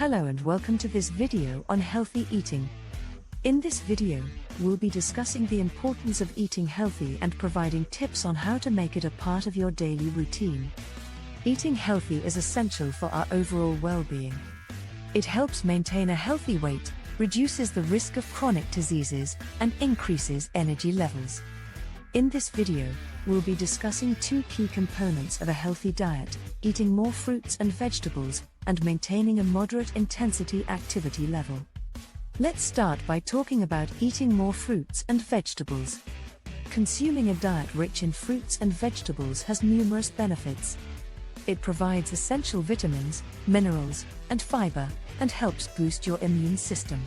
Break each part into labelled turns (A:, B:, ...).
A: Hello and welcome to this video on healthy eating. In this video, we'll be discussing the importance of eating healthy and providing tips on how to make it a part of your daily routine. Eating healthy is essential for our overall well-being. It helps maintain a healthy weight, reduces the risk of chronic diseases, and increases energy levels. In this video, we'll be discussing two key components of a healthy diet: eating more fruits and vegetables, and maintaining a moderate intensity activity level. Let's start by talking about eating more fruits and vegetables. Consuming a diet rich in fruits and vegetables has numerous benefits. It provides essential vitamins, minerals, and fiber, and helps boost your immune system.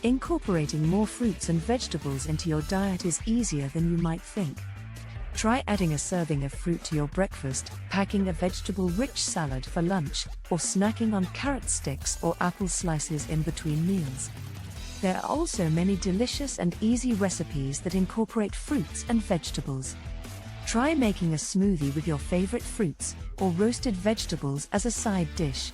A: Incorporating more fruits and vegetables into your diet is easier than you might think. Try adding a serving of fruit to your breakfast, packing a vegetable-rich salad for lunch, or snacking on carrot sticks or apple slices in between meals. There are also many delicious and easy recipes that incorporate fruits and vegetables. Try making a smoothie with your favorite fruits, or roasted vegetables as a side dish.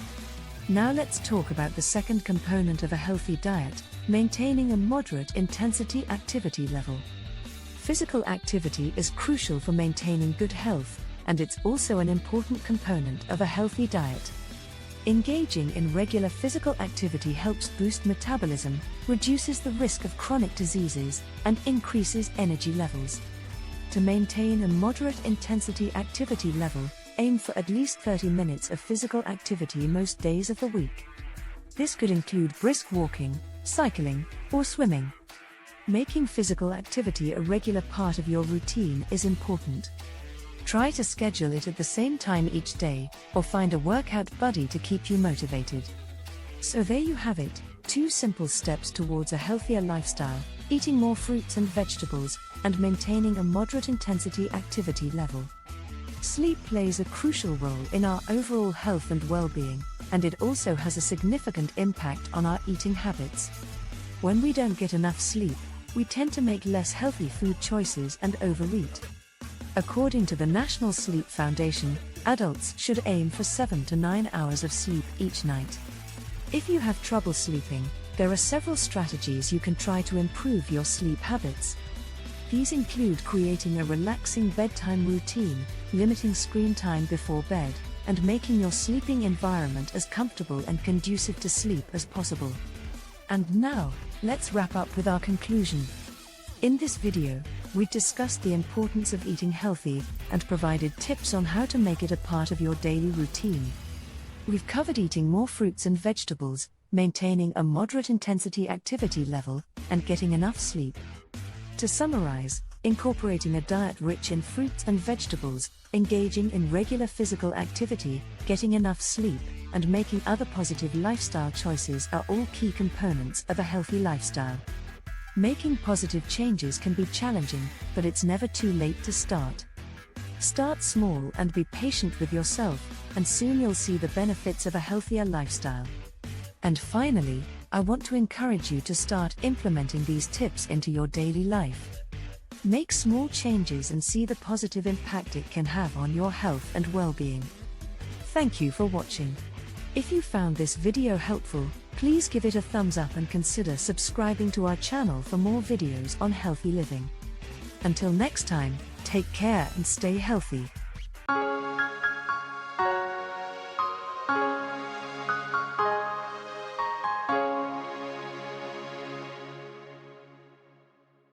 A: Now let's talk about the second component of a healthy diet: maintaining a moderate intensity activity level. Physical activity is crucial for maintaining good health, and it's also an important component of a healthy diet. Engaging in regular physical activity helps boost metabolism, reduces the risk of chronic diseases, and increases energy levels. To maintain a moderate intensity activity level, aim for at least 30 minutes of physical activity most days of the week. This could include brisk walking, cycling, or swimming. Making physical activity a regular part of your routine is important. Try to schedule it at the same time each day, or find a workout buddy to keep you motivated. So there you have it, 2 simple steps towards a healthier lifestyle: eating more fruits and vegetables, and maintaining a moderate intensity activity level. Sleep plays a crucial role in our overall health and well-being, and it also has a significant impact on our eating habits. When we don't get enough sleep, we tend to make less healthy food choices and overeat. According to the National Sleep Foundation, adults should aim for 7 to 9 hours of sleep each night. If you have trouble sleeping, there are several strategies you can try to improve your sleep habits. These include creating a relaxing bedtime routine, limiting screen time before bed, and making your sleeping environment as comfortable and conducive to sleep as possible. And now, let's wrap up with our conclusion. In this video, we discussed the importance of eating healthy and provided tips on how to make it a part of your daily routine. We've covered eating more fruits and vegetables, maintaining a moderate intensity activity level, and getting enough sleep. To summarize, incorporating a diet rich in fruits and vegetables, engaging in regular physical activity, getting enough sleep, and making other positive lifestyle choices are all key components of a healthy lifestyle. Making positive changes can be challenging, but it's never too late to start. Start small and be patient with yourself, and soon you'll see the benefits of a healthier lifestyle. And finally, I want to encourage you to start implementing these tips into your daily life. Make small changes and see the positive impact it can have on your health and well-being. Thank you for watching. If you found this video helpful, please give it a thumbs up and consider subscribing to our channel for more videos on healthy living. Until next time, take care and stay healthy.